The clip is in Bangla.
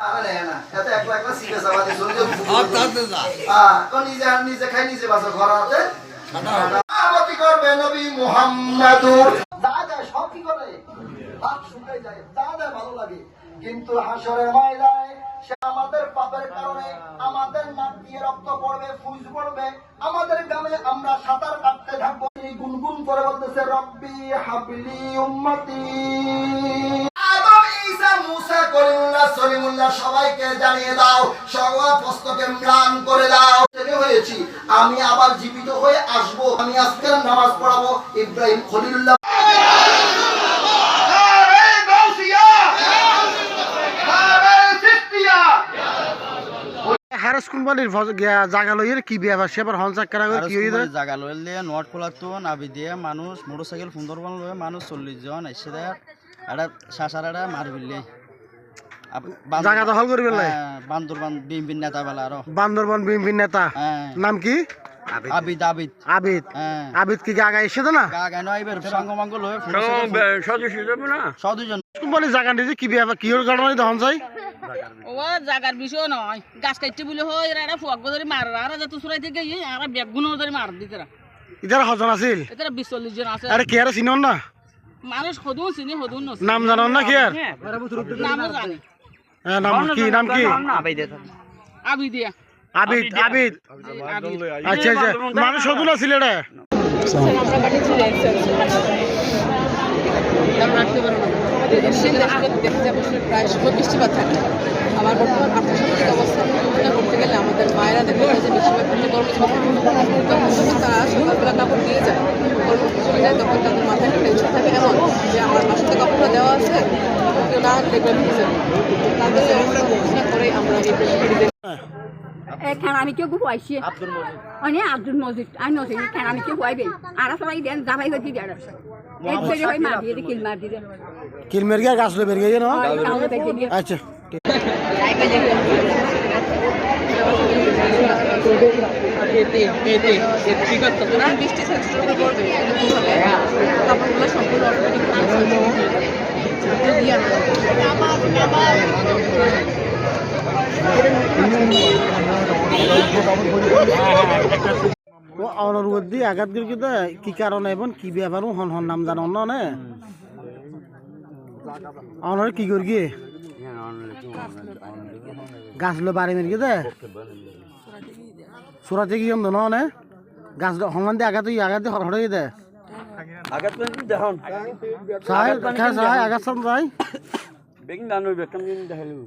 আরে না এত একলা একলা সিরিয়াস আওয়াজে শুনলে তাতে যা কোন নিজে খাই নিজে বাসা ঘরাতে সালামতি করবে নবী মুহাম্মাদুর দাদা সব কি করে হাত শুকাই যায় দাদা ভালো লাগে কিন্তু হাসরের ময়দানে সে আমাদের পাপের কারণে আমাদের নাক দিয়ে রক্ত পড়বে ফুজ পড়বে আমাদের গ্রামে আমরা সাঁতার কাটতে থাকবো গুনগুন করে বলতেছে রব্বি হাবলি উম্মতি মুসা কলিমুল্লাহ সলিমুল্লাহ সবাইকে জানিয়ে দাও সবার প্রশ্নকে ম্লান করে দাও থেকে হয়েছি আমি আবার জীবিত হয়ে আসব আমি আজকের নামাজ পড়াবো ইব্রাহিম খলিলুল্লাহ হারাস কোম্পানির জায়গা লইয়ের কি ব্যাপার সেবার হনসাক করা কি হইছে জায়গা লইলে নোট খোলাতো নাবি দিয়ে মানুষ মোটরসাইকেল সুন্দরবন লয়ে মানুষ 40 জন এসে দেয় এটা শাসারাটা মারবিলে জায়গা দখল করবে না বান্দরবান বিএনপি নেতা বেলা আর বান্দরবান বিএনপি নেতা নাম কি আবিদ আবিদ আবিদ আবিদ কি আগা এসে না আগা নয় এবার সঙ্গমাঙ্গ লয়ে সদস্য যাবে না সদস্য কোম্পানি জায়গা দিছে কি ব্যাপার কি হল ঘটনা দহন চাই ও জায়গার বিষয় নয় গাছ কাটতে বলে হয় এরা ফুয়াক ধরে মার আর যত সুরাই থেকে আর বেগুন ধরে মার দিতেরা ইদার হজন আছিল এরা 20-40 জন আছে আরে কি আর চিনন না মানুষ হদুন চিনি হদুন নছি নাম জানন না কি আর নামও জানি নাম কি আবিদিয়া আবিদ আবিদ আচ্ছা আচ্ছা মানুষ হদুন আছিল এটা আমরা বাড়ি চলে আসছি আমরা রাখতে পারবো না দেখতে যাবো প্রায় সময় বৃষ্টিপাত থাকে আমার বর্তমান আর্থসামাজিক অবস্থা তুলনা করতে গেলে আমাদের মায়েরা দেখে যে বেশিরভাগ তখন তারা সকালবেলা কাপড় দিয়ে যায় কর্মসূচি চলে যায় তখন তাদের মাথায় একটা টেনশন থাকে এমন যে আমার বাসাতে কাপড়টা দেওয়া আছে কেউ না দেখবে ভিজে তাদের এই অবস্থা ঘোষণা করে আমরা এই পেশাগুলি আমি কেউ খুয়াইছি অনেক আব্দুল মজিদ আমি নছি আমি কেউ খুয়াইবে আর সবাই দেন জামাই হয়ে দিয়ে এক বেড়ে হয় মার দিয়ে কিল মার দিয়ে কিলমের গিয়ে গাছ বের গিয়ে না আচ্ছা বৃষ্টি করবে কাপড়গুলো সম্পূর্ণ অনুরোধ আঘাত করি কি কারণে এবং কি ব্যাপার হন হন নাম জানো না অনর কি করি গাছ লো বাড়ি মেরে দে সুরাতে কি হন না গাছ হমান দিয়ে আঘাত আঘাত হঠাই দে আঘাত দেখুন চাই আঘাত চাই বেগিন দানো বেকাম দিন দেখালো